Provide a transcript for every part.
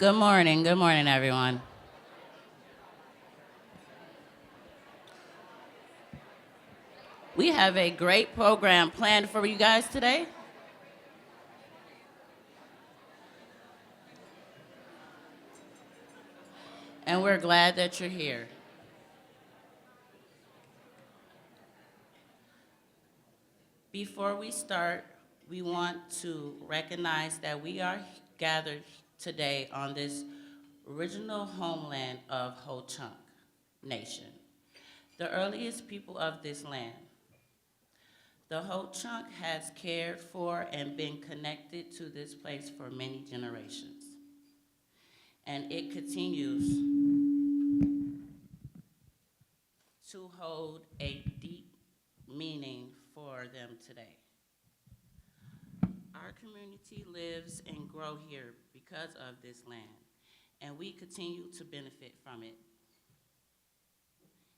Good morning, everyone. We have a great program planned for you guys today. And we're glad that you're here. Before we start, we want to recognize that we are gathered today on this original homeland of Ho Chunk Nation, the earliest people of this land. The Ho Chunk has cared for and been connected to this place for many generations. And it continues to hold a deep meaning for them today. Our community lives and grows here because of this land, and we continue to benefit from it.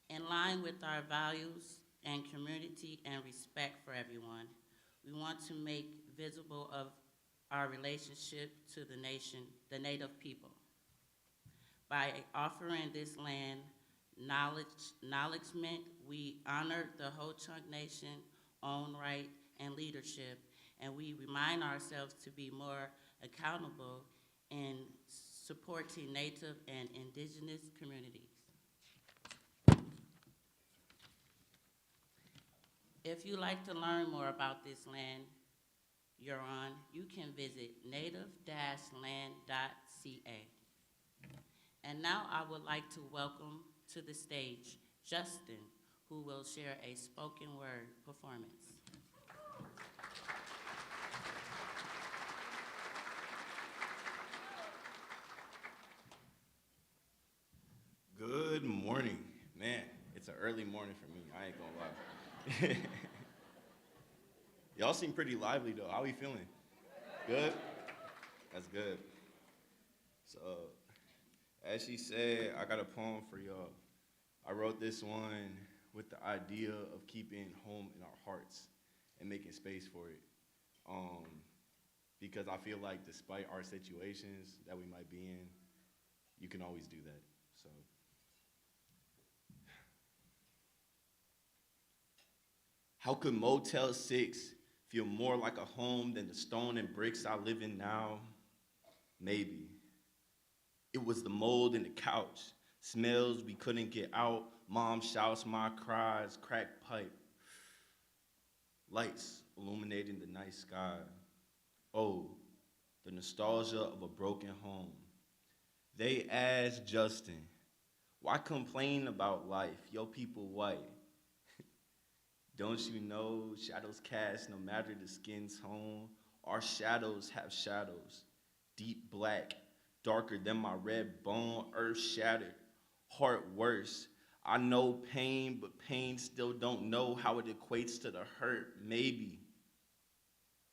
In line with our values and community and respect for everyone, we want to make visible of our relationship to the nation, the Native people, by offering this land acknowledgement. We honor the Ho Chunk Nation own right and leadership, and we remind ourselves to be more accountable in supporting Native and Indigenous communities. If you'd like to learn more about this land you're on, you can visit native-land.ca. And now I would like to welcome to the stage Justin, who will share a spoken word performance. Good morning. Man, it's an early morning for me. I ain't gonna lie. Y'all seem pretty lively though. How we feeling? Good? That's good. So, as she said, I got a poem for y'all. I wrote this one with the idea of keeping home in our hearts and making space for it. Because I feel like despite our situations that we might be in, you can always do that. So, how could Motel 6 feel more like a home than the stone and bricks I live in now? Maybe. It was the mold in the couch, smells we couldn't get out, mom shouts, my cries, cracked pipe, lights illuminating the night sky. Oh, the nostalgia of a broken home. They asked Justin, why complain about life? Yo, people white. Don't you know shadows cast no matter the skin's tone? Our shadows have shadows, deep black, darker than my red bone, earth shattered, heart worse. I know pain, but pain still don't know how it equates to the hurt, maybe.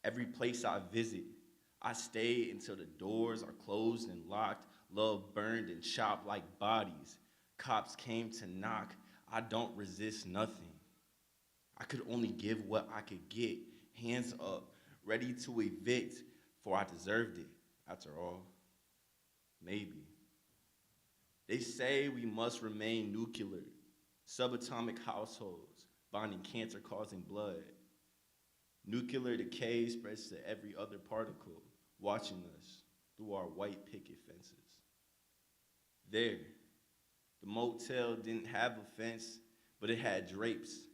Every place I visit, I stay until the doors are closed and locked, love burned and chopped like bodies. Cops came to knock, I don't resist nothing. I could only give what I could get, hands up, ready to evict, for I deserved it, after all. Maybe. They say we must remain nuclear, subatomic households, bonding cancer-causing blood. Nuclear decay spreads to every other particle, watching us through our white picket fences. There, the motel didn't have a fence, but it had drapes.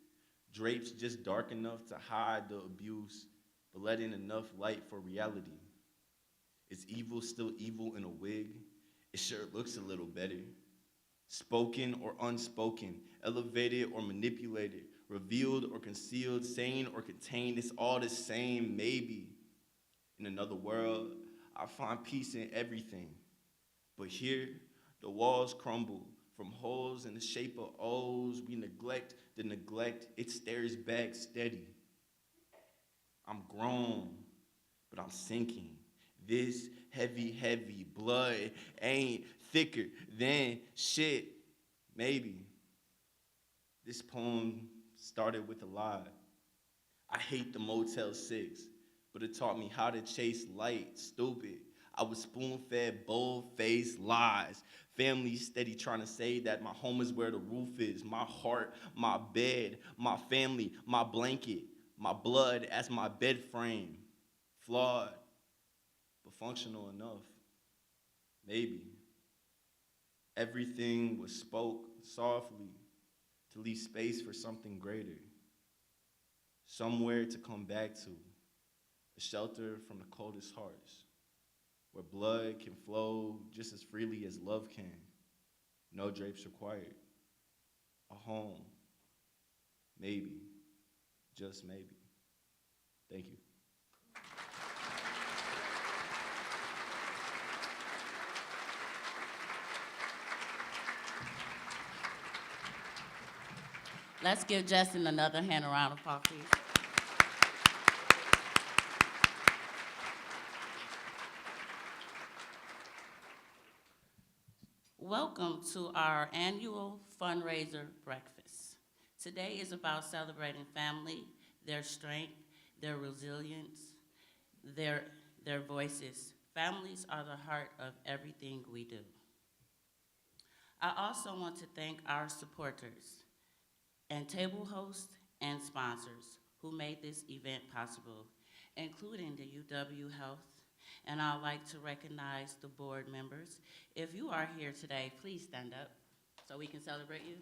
Drapes just dark enough to hide the abuse, but letting enough light for reality. Is evil still evil in a wig? It sure looks a little better. Spoken or unspoken, elevated or manipulated, revealed or concealed, sane or contained, it's all the same, maybe. In another world, I find peace in everything. But here, the walls crumble. From holes in the shape of O's, we neglect the neglect, it stares back steady. I'm grown, but I'm sinking. This heavy, heavy blood ain't thicker than shit. Maybe. This poem started with a lie. I hate the Motel 6, but it taught me how to chase light, stupid. I was spoon-fed, bold-faced. face, lies. Family steady trying to say that my home is where the roof is, my heart, my bed, my family, my blanket, my blood as my bed frame. Flawed, but functional enough. Maybe. Everything was spoke softly to leave space for something greater. Somewhere to come back to. A shelter from the coldest hearts. Where blood can flow just as freely as love can. No drapes required. A home. Maybe. Just maybe. Thank you. Let's give Justin another hand around of applause, please. Welcome to our annual fundraiser breakfast. Today is about celebrating family, their strength, their resilience, their voices. Families are the heart of everything we do. I also want to thank our supporters and table hosts and sponsors who made this event possible, including the UW Health. And I'd like to recognize the board members. If you are here today, please stand up so we can celebrate you.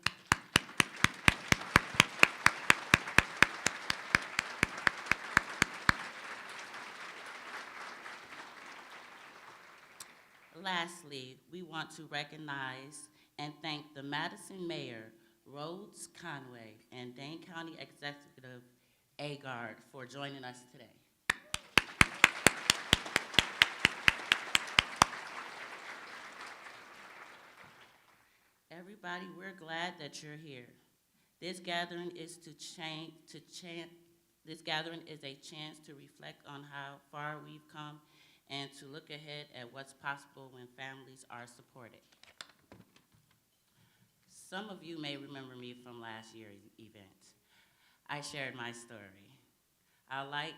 Lastly, we want to recognize and thank the Madison Mayor, Rhodes Conway, and Dane County Executive Agard for joining us today. Everybody, we're glad that you're here. This gathering is this gathering is a chance to reflect on how far we've come and to look ahead at what's possible when families are supported. Some of you may remember me from last year's event. I shared my story. I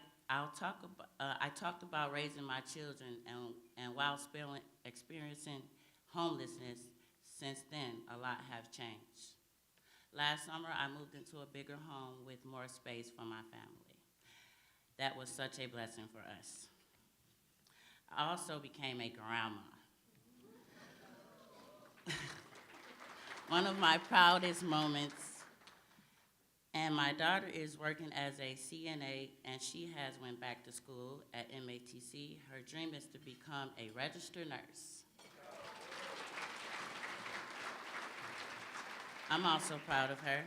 talked about raising my children and while experiencing homelessness. Since then, a lot have changed. Last summer, I moved into a bigger home with more space for my family. That was such a blessing for us. I also became a grandma. One of my proudest moments. And my daughter is working as a CNA, and she has went back to school at MATC. Her dream is to become a registered nurse. I'm also proud of her.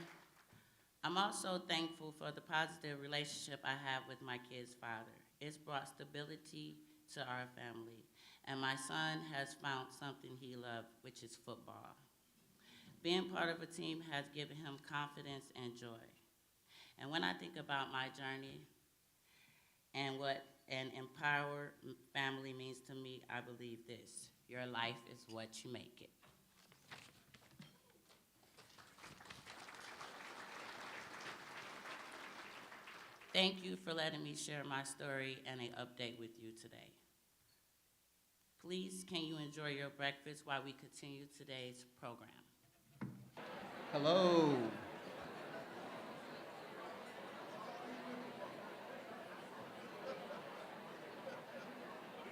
I'm also thankful for the positive relationship I have with my kid's father. It's brought stability to our family, and my son has found something he loves, which is football. Being part of a team has given him confidence and joy. And when I think about my journey and what an empowered family means to me, I believe this: your life is what you make it. Thank you for letting me share my story and an update with you today. Please, can you enjoy your breakfast while we continue today's program? Hello.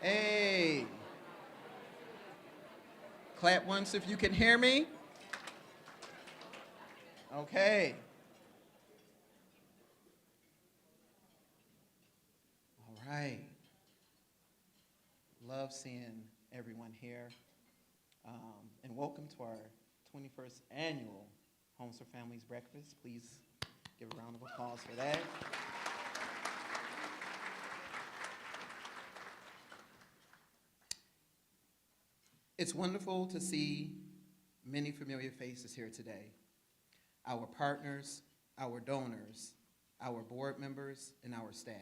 Hey. Clap once if you can hear me. Okay. All right. Love seeing everyone here. And welcome to our 21st annual Homes for Families Breakfast. Please give a round of applause for that. It's wonderful to see many familiar faces here today. Our partners, our donors, our board members, and our staff.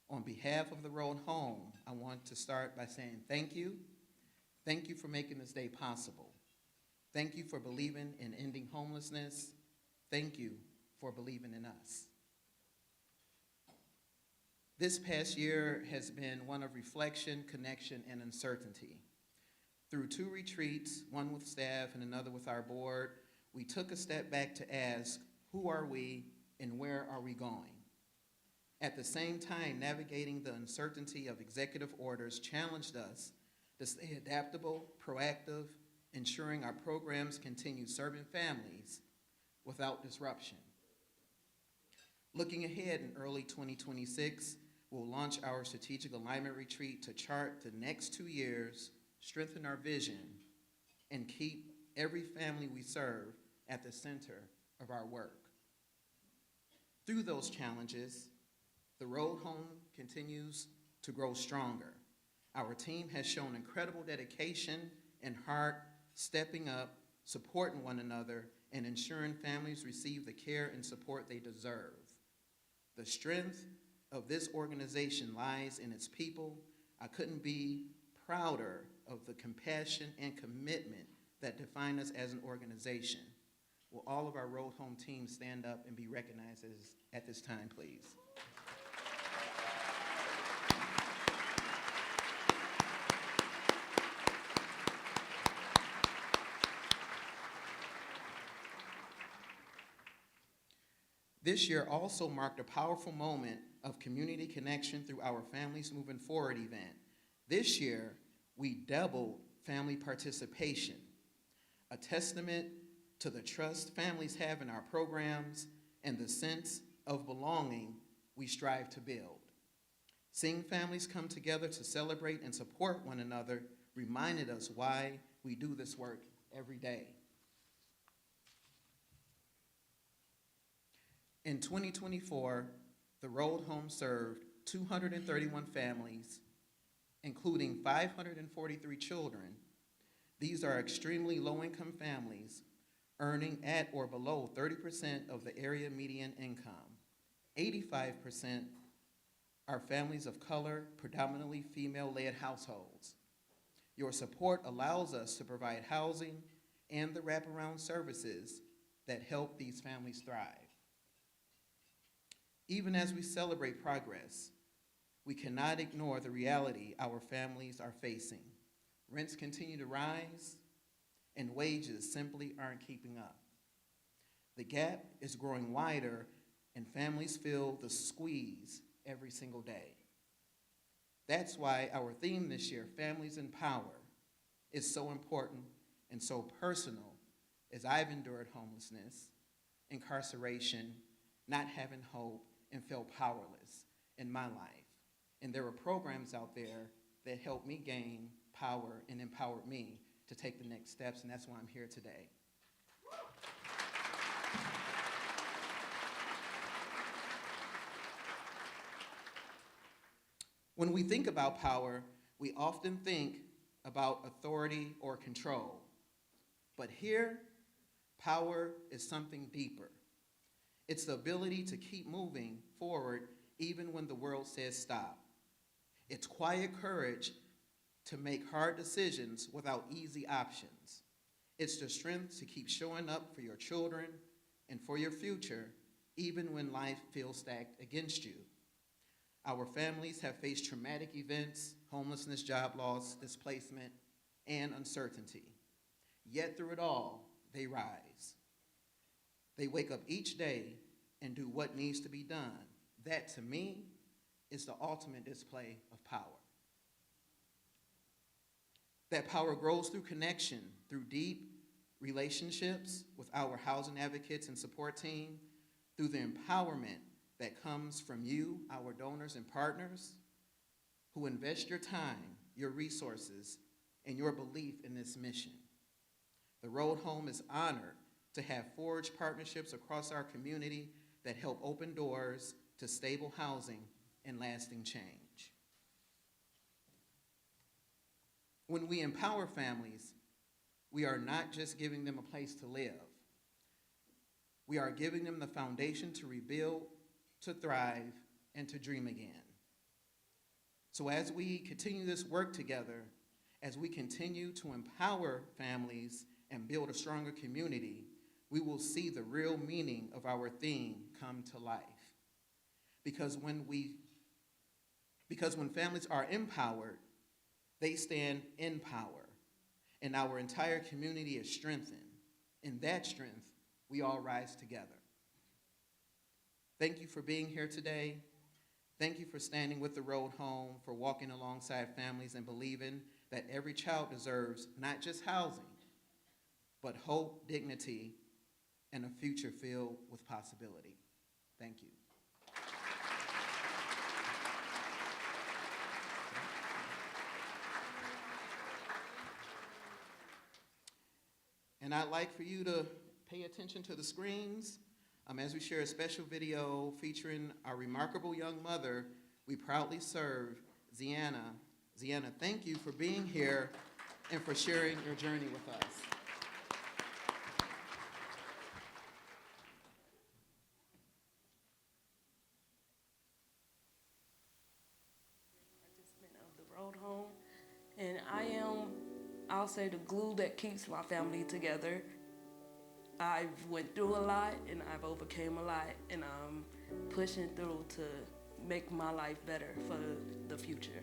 On behalf of the Road Home, I want to start by saying thank you. Thank you for making this day possible. Thank you for believing in ending homelessness. Thank you for believing in us. This past year has been one of reflection, connection, and uncertainty. Through 2 retreats, one with staff and another with our board, we took a step back to ask, who are we and where are we going? At the same time, navigating the uncertainty of executive orders challenged us to stay adaptable, proactive, ensuring our programs continue serving families without disruption. Looking ahead in early 2026, we'll launch our strategic alignment retreat to chart the next 2 years, strengthen our vision, and keep every family we serve at the center of our work. Through those challenges, the Road Home continues to grow stronger. Our team has shown incredible dedication and heart, stepping up, supporting one another, and ensuring families receive the care and support they deserve. The strength of this organization lies in its people. I couldn't be prouder of the compassion and commitment that define us as an organization. Will all of our Road Home teams stand up and be recognized at this time, please? This year also marked a powerful moment of community connection through our Families Moving Forward event. This year, we doubled family participation, a testament to the trust families have in our programs and the sense of belonging we strive to build. Seeing families come together to celebrate and support one another reminded us why we do this work every day. In 2024, the Road Home served 231 families, including 543 children. These are extremely low-income families earning at or below 30% of the area median income. 85% are families of color, predominantly female-led households. Your support allows us to provide housing and the wraparound services that help these families thrive. Even as we celebrate progress, we cannot ignore the reality our families are facing. Rents continue to rise, and wages simply aren't keeping up. The gap is growing wider, and families feel the squeeze every single day. That's why our theme this year, Families in Power, is so important and so personal, as I've endured homelessness, incarceration, not having hope, and felt powerless in my life. And there are programs out there that helped me gain power and empowered me to take the next steps, and that's why I'm here today. When we think about power, we often think about authority or control. But here, power is something deeper. It's the ability to keep moving forward even when the world says stop. It's quiet courage to make hard decisions without easy options. It's the strength to keep showing up for your children and for your future, even when life feels stacked against you. Our families have faced traumatic events, homelessness, job loss, displacement, and uncertainty. Yet through it all, they rise. They wake up each day and do what needs to be done. That, to me, is the ultimate display of power. That power grows through connection, through deep relationships with our housing advocates and support team, through the empowerment that comes from you, our donors and partners, who invest your time, your resources, and your belief in this mission. The Road Home is honored to have forged partnerships across our community that help open doors to stable housing and lasting change. When we empower families, we are not just giving them a place to live. We are giving them the foundation to rebuild, to thrive, and to dream again. So as we continue this work together, as we continue to empower families and build a stronger community, we will see the real meaning of our theme come to life. Because when families are empowered, they stand in power. and our entire community is strengthened. In that strength, we all rise together. Thank you for being here today. Thank you for standing with the Road Home, for walking alongside families and believing that every child deserves not just housing, but hope, dignity, and a future filled with possibility. Thank you. And I'd like for you to pay attention to the screens as we share a special video featuring our remarkable young mother we proudly serve, Ziana. Ziana, thank you for being here and for sharing your journey with us. Participant of the Road Home, and I'll say, the glue that keeps my family together. I've went through a lot, and I've overcame a lot, and I'm pushing through to make my life better for the future.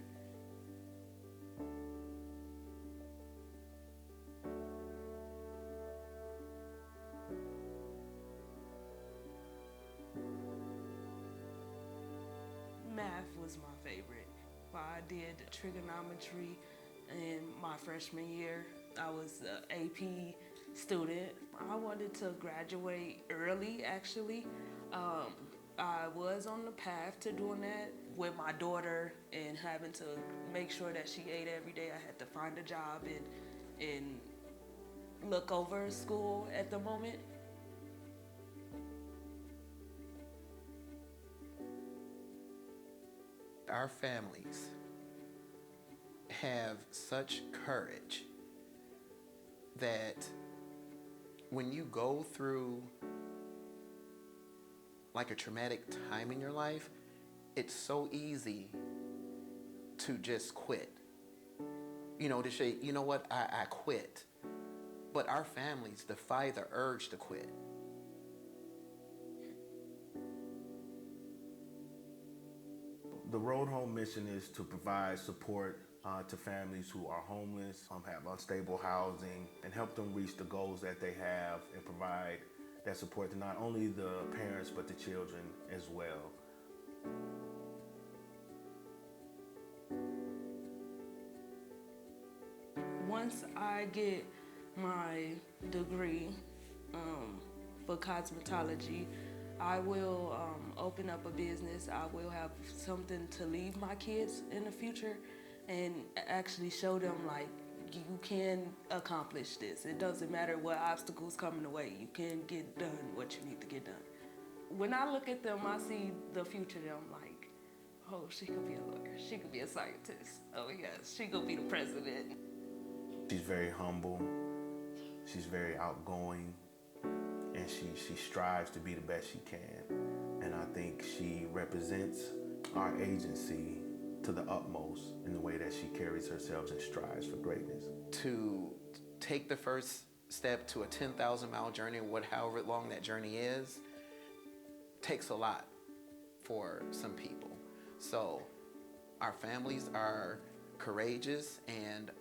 Math was my favorite. I did trigonometry in my freshman year. I was an AP student. I wanted to graduate early, actually. I was on the path to doing that with my daughter and having to make sure that she ate every day. I had to find a job and look over school at the moment. Our families have such courage that when you go through like a traumatic time in your life, it's so easy to just quit. You know, to say, you know what, I quit. But our families defy the urge to quit. The Road Home mission is to provide support to families who are homeless, have unstable housing, and help them reach the goals that they have and provide that support to not only the parents but the children as well. Once I get my degree for cosmetology, I will open up a business. I will have something to leave my kids in the future and actually show them, like, you can accomplish this. It doesn't matter what obstacles come in the way. You can get done what you need to get done. When I look at them, I see the future, and I'm like, oh, she could be a lawyer. She could be a scientist. Oh, yes, she could be the president. She's very humble. She's very outgoing. And she strives to be the best she can. And I think she represents our agency to the utmost in the way that she carries herself and strives for greatness. To take the first step to a 10,000-mile journey, however long that journey is, takes a lot for some people. So our families are courageous and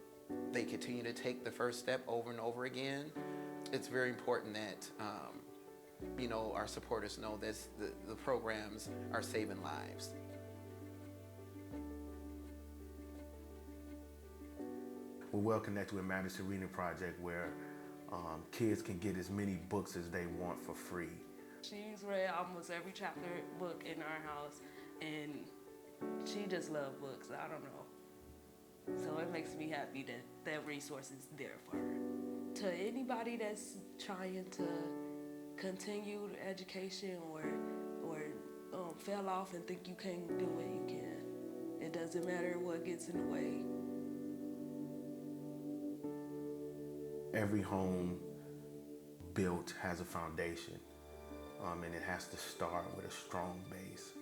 they continue to take the first step over and over again. It's very important that our supporters know this. The programs are saving lives. We're well connected with Madison Reading Project, where kids can get as many books as they want for free. She's read almost every chapter book in our house, and she just loves books. I don't know. So it makes me happy that that resource is there for her. To anybody that's trying to continue education or fell off and think you can't do it, you can. It doesn't matter what gets in the way. Every home built has a foundation, and it has to start with a strong base.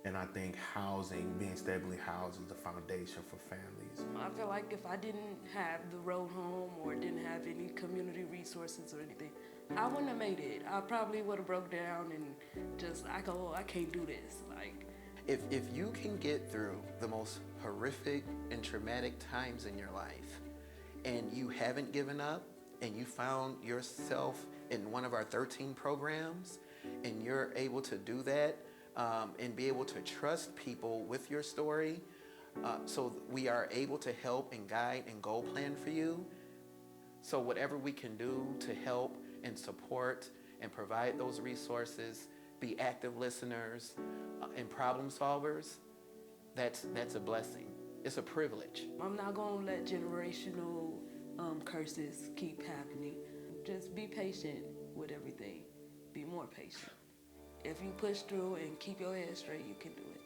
And I think housing, being stably housed, is the foundation for families. I feel like if I didn't have the Road Home or didn't have any community resources or anything, I wouldn't have made it. I probably would have broke down and just, I can't do this. Like, If you can get through the most horrific and traumatic times in your life, and you haven't given up, and you found yourself in one of our 13 programs, and you're able to do that, and be able to trust people with your story, so we are able to help and guide and goal plan for you. So whatever we can do to help and support and provide those resources, be active listeners and problem solvers, that's a blessing. It's a privilege. I'm not gonna let generational curses keep happening. Just be patient with everything. Be more patient. If you push through and keep your head straight, you can do it.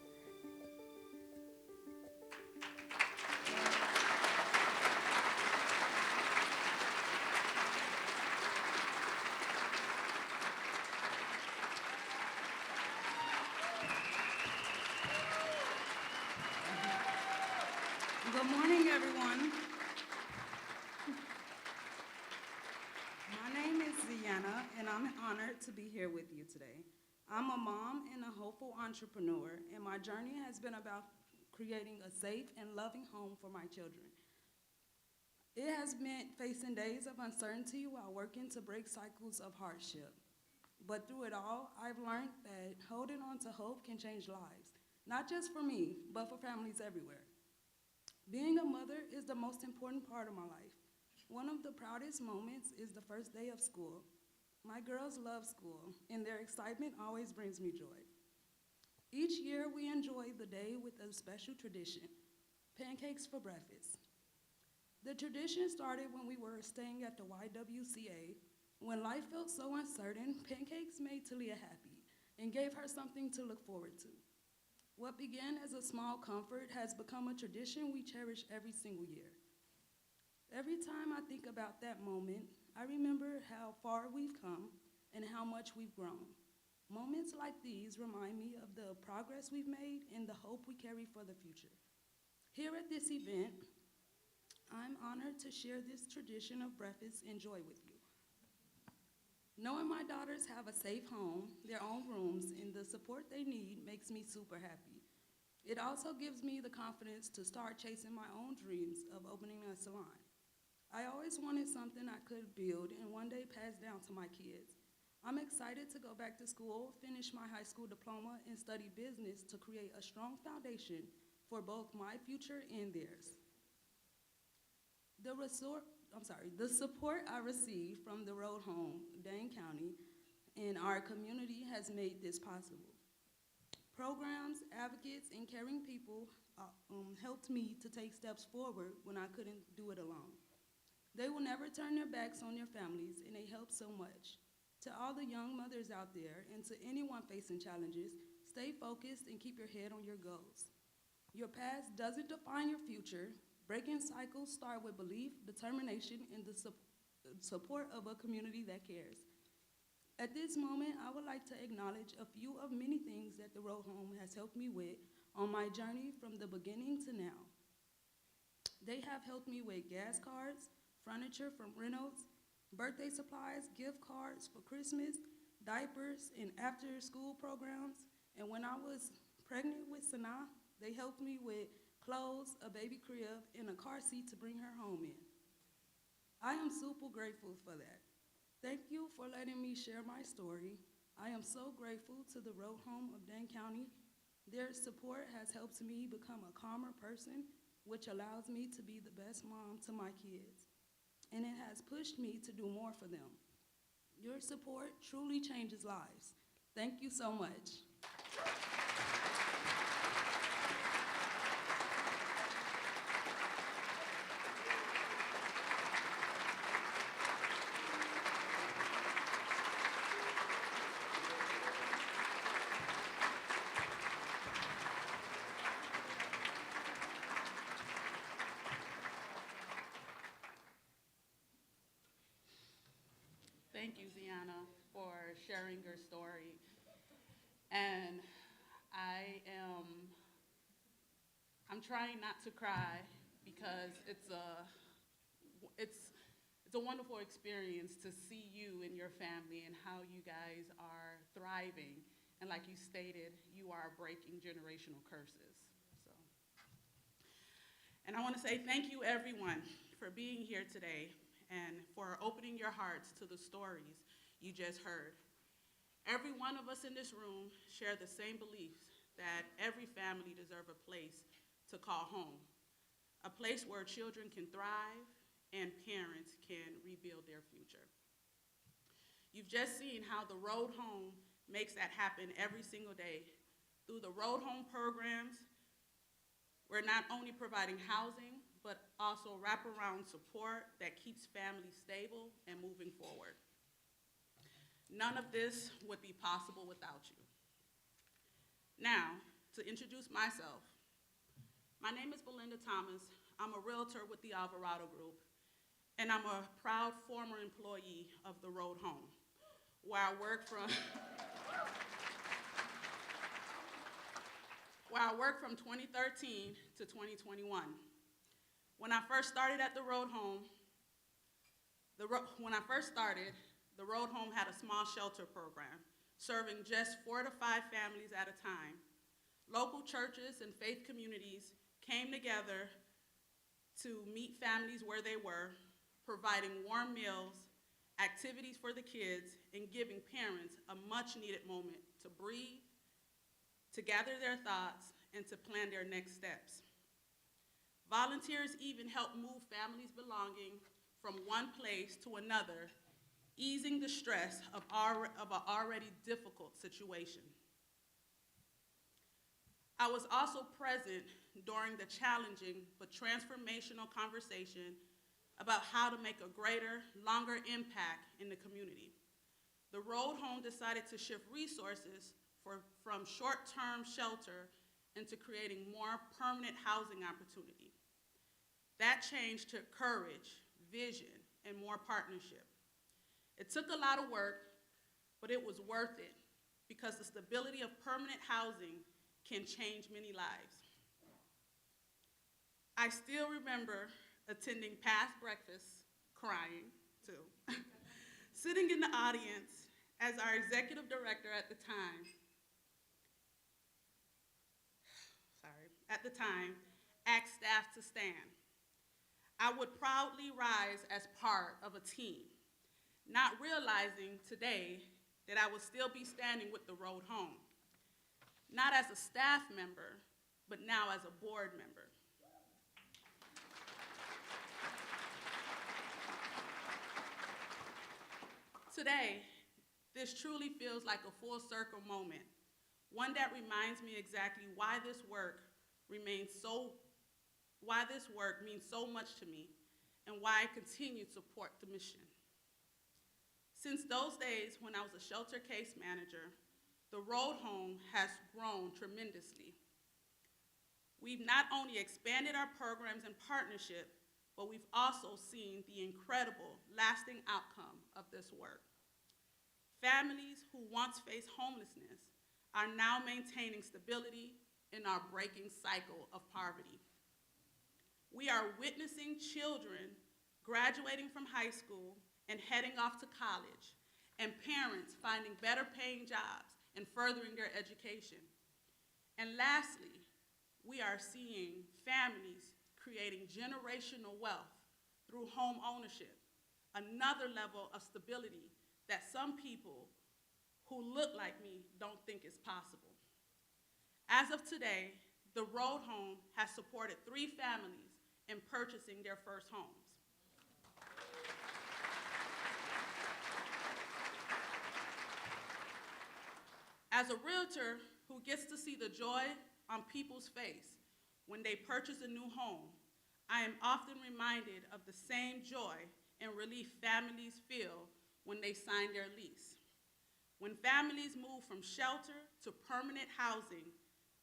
Good morning, everyone. My name is Ziana, and I'm honored to be here with you today. I'm a mom and a hopeful entrepreneur, and my journey has been about creating a safe and loving home for my children. It has meant facing days of uncertainty while working to break cycles of hardship. But through it all, I've learned that holding on to hope can change lives, not just for me, but for families everywhere. Being a mother is the most important part of my life. One of the proudest moments is the first day of school. My girls love school, and their excitement always brings me joy. Each year, we enjoy the day with a special tradition, pancakes for breakfast. The tradition started when we were staying at the YWCA. When life felt so uncertain, pancakes made Talia happy and gave her something to look forward to. What began as a small comfort has become a tradition we cherish every single year. Every time I think about that moment, I remember how far we've come and how much we've grown. Moments like these remind me of the progress we've made and the hope we carry for the future. Here at this event, I'm honored to share this tradition of breakfast and joy with you. Knowing my daughters have a safe home, their own rooms, and the support they need makes me super happy. It also gives me the confidence to start chasing my own dreams of opening a salon. I always wanted something I could build and one day pass down to my kids. I'm excited to go back to school, finish my high school diploma, and study business to create a strong foundation for both my future and theirs. The support I receive from the Road Home Dane County and our community has made this possible. Programs, advocates, and caring people helped me to take steps forward when I couldn't do it alone. They will never turn their backs on their families, and they help so much. To all the young mothers out there and to anyone facing challenges, stay focused and keep your head on your goals. Your past doesn't define your future. Breaking cycles start with belief, determination, and the support of a community that cares. At this moment, I would like to acknowledge a few of many things that the Road Home has helped me with on my journey from the beginning to now. They have helped me with gas cards, furniture from Reynolds, birthday supplies, gift cards for Christmas, diapers, and after-school programs. And when I was pregnant with Sanaa, they helped me with clothes, a baby crib, and a car seat to bring her home in. I am super grateful for that. Thank you for letting me share my story. I am so grateful to the Road Home of Dane County. Their support has helped me become a calmer person, which allows me to be the best mom to my kids. And it has pushed me to do more for them. Your support truly changes lives. Thank you so much. Thank you, Ziana, for sharing your story. And I'm trying not to cry because it's a wonderful experience to see you and your family and how you guys are thriving. And like you stated, you are breaking generational curses. So, and I want to say thank you, everyone, for being here today and for opening your hearts to the stories you just heard. Every one of us in this room share the same beliefs that every family deserves a place to call home, a place where children can thrive and parents can rebuild their future. You've just seen how the Road Home makes that happen every single day. Through the Road Home programs, we're not only providing housing, but also wraparound support that keeps families stable and moving forward. None of this would be possible without you. Now, to introduce myself, my name is Belinda Thomas. I'm a realtor with the Alvarado Group, and I'm a proud former employee of the Road Home, where I worked from 2013 to 2021. When I first started at the Road Home, the Road Home had a small shelter program, serving just 4 to 5 families at a time. Local churches and faith communities came together to meet families where they were, providing warm meals, activities for the kids, and giving parents a much-needed moment to breathe, to gather their thoughts, and to plan their next steps. Volunteers even helped move families' belongings from one place to another, easing the stress of an already difficult situation. I was also present during the challenging but transformational conversation about how to make a greater, longer impact in the community. The Road Home decided to shift resources from short-term shelter into creating more permanent housing opportunity. That change took courage, vision, and more partnership. It took a lot of work, but it was worth it because the stability of permanent housing can change many lives. I still remember attending past breakfasts, crying too, sitting in the audience as our executive director at the time asked staff to stand. I would proudly rise as part of a team, not realizing today that I would still be standing with the Road Home, not as a staff member, but now as a board member. Today, this truly feels like a full circle moment, one that reminds me exactly why this work means so much to me and why I continue to support the mission. Since those days when I was a shelter case manager, the Road Home has grown tremendously. We've not only expanded our programs and partnership, but we've also seen the incredible, lasting outcome of this work. Families who once faced homelessness are now maintaining stability and are breaking cycle of poverty. We are witnessing children graduating from high school and heading off to college, and parents finding better paying jobs and furthering their education. And lastly, we are seeing families creating generational wealth through home ownership, another level of stability that some people who look like me don't think is possible. As of today, the Road Home has supported 3 families in purchasing their first homes. As a realtor who gets to see the joy on people's face when they purchase a new home, I am often reminded of the same joy and relief families feel when they sign their lease. When families move from shelter to permanent housing,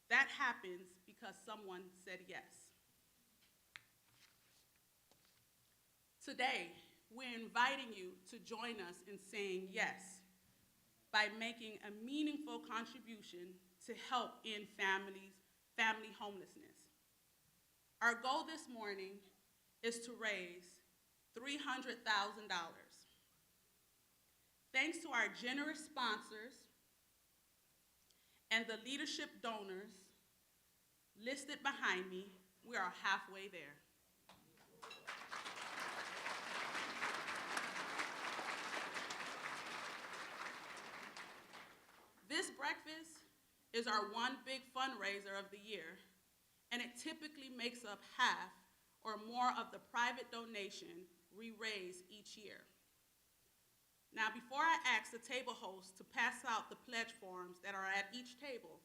that happens because someone said yes. Today, we're inviting you to join us in saying yes by making a meaningful contribution to help end family homelessness. Our goal this morning is to raise $300,000. Thanks to our generous sponsors and the leadership donors listed behind me, we are halfway there. breakfast is our one big fundraiser of the year, and it typically makes up half or more of the private donation we raise each year. Now, before I ask the table hosts to pass out the pledge forms that are at each table,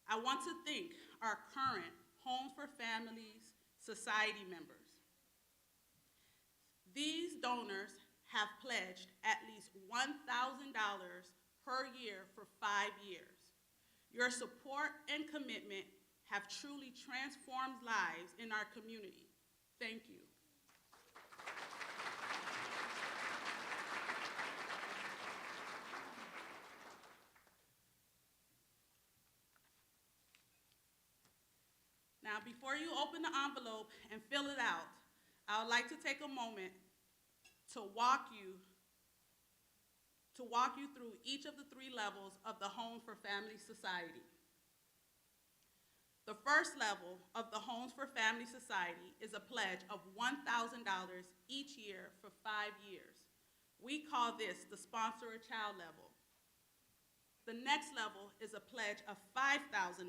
I want to thank our current Homes for Families Society members. These donors have pledged at least $1,000 per year for 5 years. Your support and commitment have truly transformed lives in our community. Thank you. Now, before you open the envelope and fill it out, I would like to take a moment to walk you through each of the 3 levels of the Homes for Family Society. The first level of the Homes for Family Society is a pledge of $1,000 each year for 5 years. We call this the Sponsor a Child level. The next level is a pledge of $5,000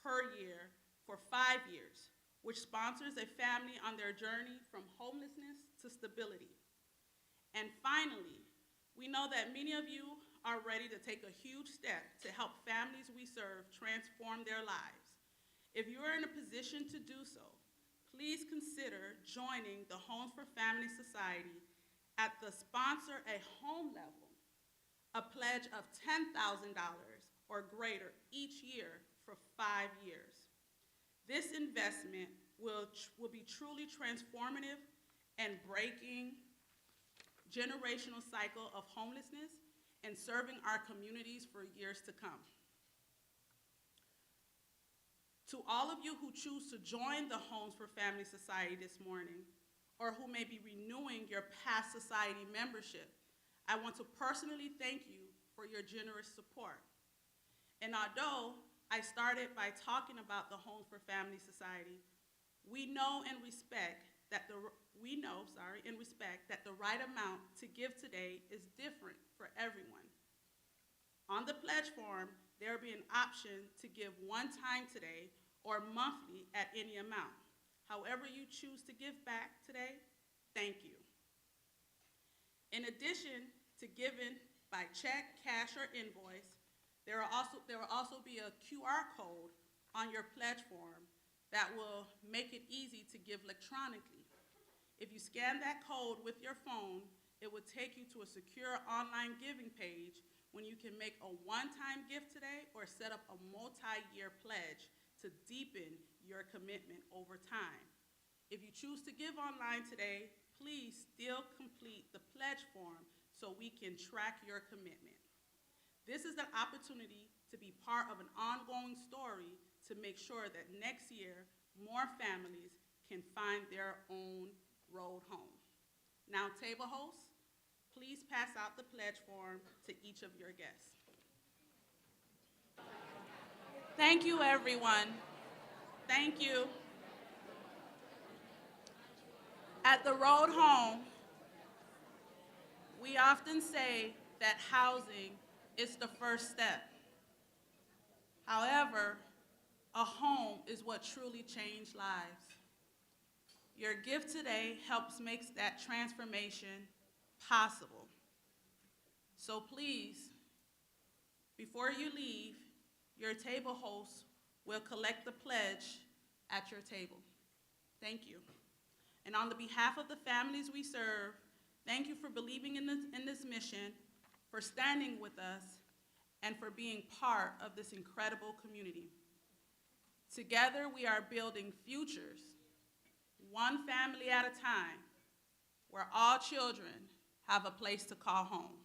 per year for 5 years, which sponsors a family on their journey from homelessness to stability. And finally, we know that many of you are ready to take a huge step to help families we serve transform their lives. If you are in a position to do so, please consider joining the Homes for Family Society at the Sponsor a Home level, a pledge of $10,000 or greater each year for 5 years. This investment will be truly transformative and breaking generational cycle of homelessness and serving our communities for years to come. To all of you who choose to join the Homes for Family Society this morning, or who may be renewing your past society membership, I want to personally thank you for your generous support. And although I started by talking about the Homes for Family Society, we know and respect that the right amount to give today is different for everyone. On the pledge form, there will be an option to give one time today or monthly at any amount. However you choose to give back today, thank you. In addition to giving by check, cash, or invoice, there will also be a QR code on your pledge form that will make it easy to give electronically. If you scan that code with your phone, it will take you to a secure online giving page when you can make a one-time gift today or set up a multi-year pledge to deepen your commitment over time. If you choose to give online today, please still complete the pledge form so we can track your commitment. This is an opportunity to be part of an ongoing story to make sure that next year, more families can find their own road home. Now, table hosts, please pass out the pledge form to each of your guests. Thank you, everyone. Thank you. At the Road Home, we often say that housing is the first step. However, a home is what truly changed lives. Your gift today helps make that transformation possible. So please, before you leave, your table hosts will collect the pledge at your table. Thank you. And on the behalf of the families we serve, thank you for believing in this mission, for standing with us, and for being part of this incredible community. Together, we are building futures, one family at a time, where all children have a place to call home.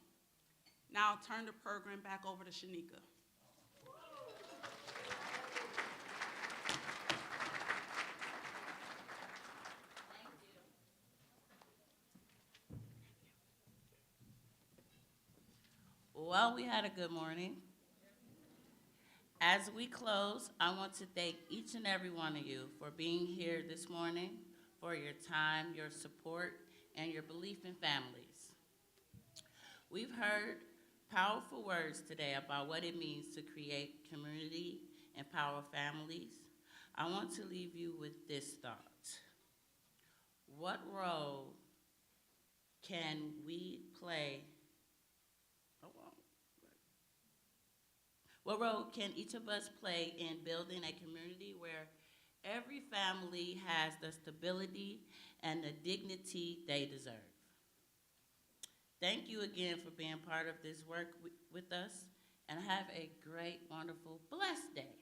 Now I'll turn the program back over to Shanika. Well, we had a good morning. As we close, I want to thank each and every one of you for being here this morning, for your time, your support, and your belief in families. We've heard powerful words today about what it means to create community, empower families. I want to leave you with this thought. What role can we play? What role can each of us play in building a community where every family has the stability and the dignity they deserve? Thank you again for being part of this work with us, and have a great, wonderful, blessed day.